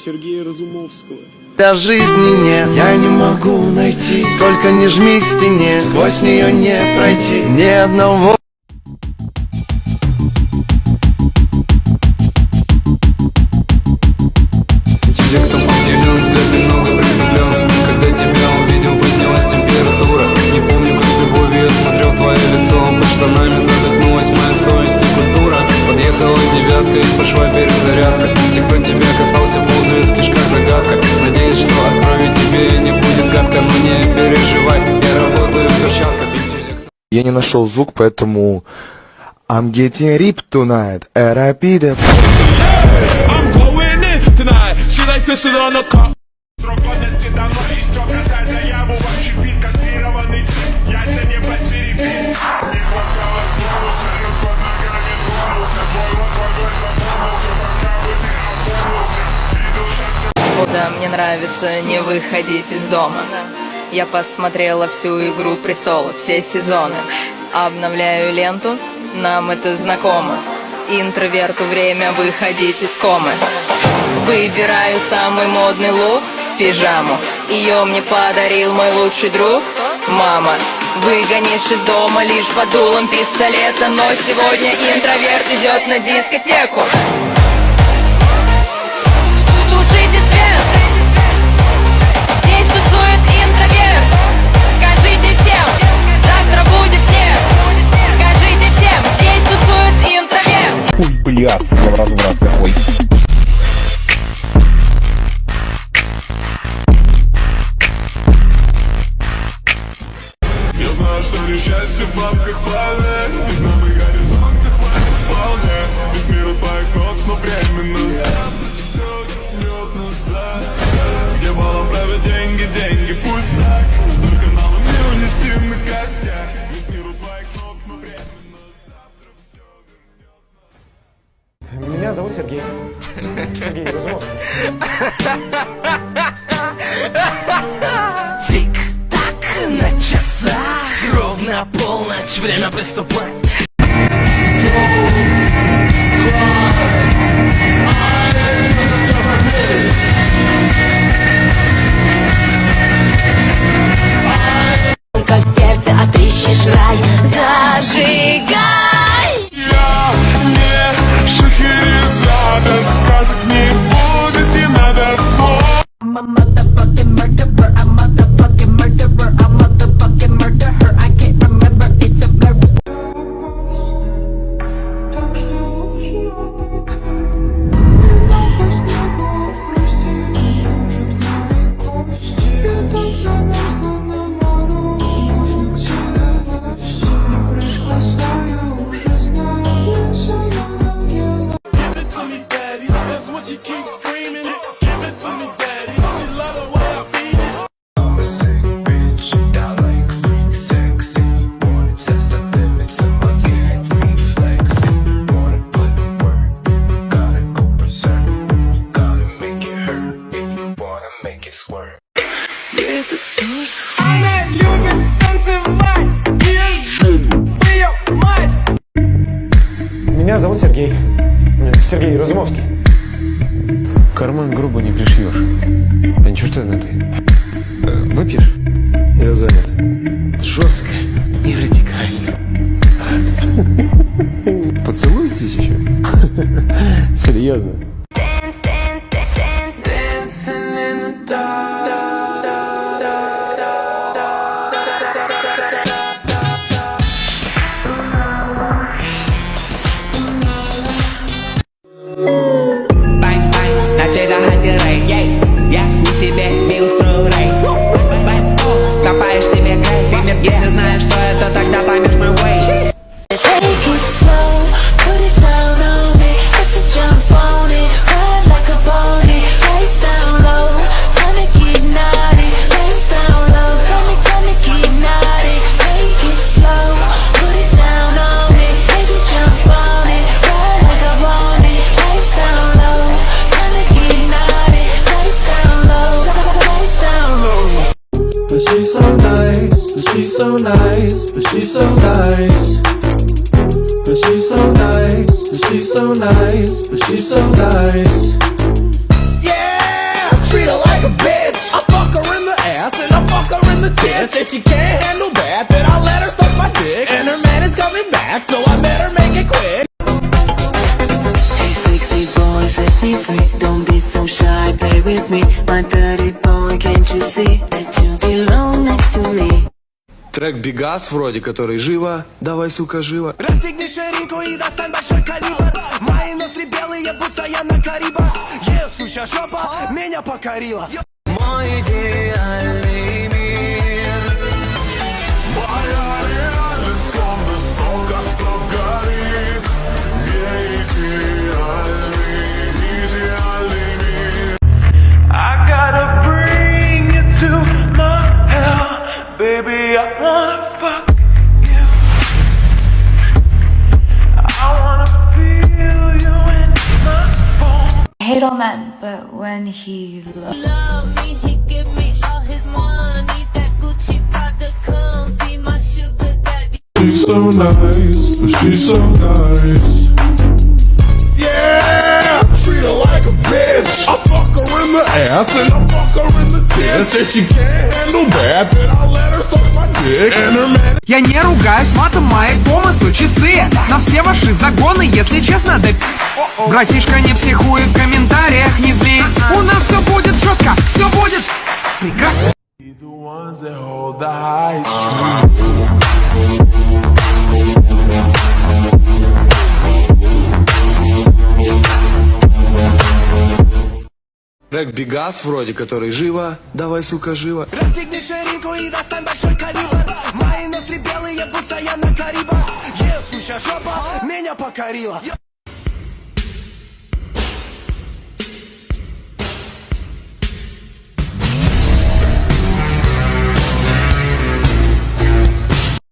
Сергея Разумовского. Для жизни нет, я не могу найти, сколько ни жми к стене, сквозь нее не пройти ни одного. Те, кто поделен, взгляд немного притуплен. Когда тебя увидел, поднялась температура. Не помню, как с любовью я смотрел в твое лицо. Под штанами задохнулась моя совесть и культура. Подъехала девятка и пошла перезарядка. Те, кто тебя касался, ползают в кишках загадка. Надеюсь, что от крови тебе не будет гадко. Но не переживай, я работаю в перчатках. Я не нашел звук, поэтому I'm getting ripped tonight. R.I.P. She like to sit on the car. Да, мне нравится не выходить из дома. Я посмотрела всю «Игру престолов», все сезоны. Обновляю ленту, нам это знакомо. Интроверту время выходить из комы. Выбираю самый модный лук, пижаму. Ее мне подарил мой лучший друг, мама. Выгонишь из дома лишь под дулом пистолета. Но сегодня интроверт идет на дискотеку. Тушите свет, здесь тусует интроверт. Скажите всем, завтра будет снег. Скажите всем, здесь тусует интроверт. Ой, блядь, разврат какой. Я знаю, что несчастье в бабках плавает. Ведь нам и горизонты хватит вполне. Весь мир у твоих ног, но временно. Завтра все идет назад. Где балом правят деньги, деньги, пусть так. Только нам не унести на костях. Весь мир у твоих ног, но временно. Завтра все вернет нас. Меня зовут Сергей. Сергей Разумовский. Тик-так на часах, ровно полночь, время приступать. Только в сердце отыщешь рай, зажигай. Я не Шахерезада, сказок не будет, не надо слов. I'm a motherfucking murderer, a motherfucking murderer, a motherfucking murderer. I can't remember, it's a blur. Она любит танцевать, ее мать. Меня зовут Сергей. Сергей Разумовский. Карман грубо не пришьешь. А ничего, что на ты? Выпьешь? Я занят. Жестко и радикально. Поцелуйтесь еще? Серьезно? Dancing in the dark. Бай-бай, начали хатирей, ей. Я не себе не устроюсь. Копаешь себе грейп, если знаешь, что это, тогда поймешь мой way. Take it slow, put it down on me. Press a jump on it, ride like a pony. Lace down low, time to get naughty. Lace down low, time to get naughty. Take it slow, put it down on me. Baby jump on it, ride like a pony. Lace down low, time to get naughty. Lace down low, lace down low. But she's so nice, but she's so nice, but she's so nice. But she's so nice, but she's so nice, but she's so nice. Yeah! she can't handle bad, then I'll let her suck my dick. And her man is coming back, so I better make it quick. Hey, sexy boy, set me free. Don't be so shy, play with me. My dirty boy, can't you see that you belong next to me? Трек Бигас вроде, который живо, давай, сука, живо. Расстегни ширинку и достань большой калибр. Мои ноздри белые, будто я на Карибах. Сучья жопа меня покорила. Мой идеальный мир. Моя реальность словно 100 костров горит. Не идеальный, идеальный мир. I gotta bring you to my hell, baby. I wanna fuck you. I wanna feel you in my bones. I hate all men, but when he Love me, he give me all his money. That Gucci Prada come be my sugar daddy. She's so nice, she's so nice. Yeah, I treat her like a bitch. I fuck her in the ass and I fuck her in the tits. If she can't handle bad, then I'll let her suck my dick. And her man. Я не ругаюсь матом, мои помыслы чистые. На все ваши загоны, если честно, да братишка, не психуй, в комментариях не злись. У нас все будет четко, все будет прекрасно. The ones that hold the high street. Трек Бигас вроде, который живо, давай, сука, живо. Расстегни ширинку и достань большой калибр. Мои ноздри белые, будто я на Карибах. Сучья жопа меня покорила.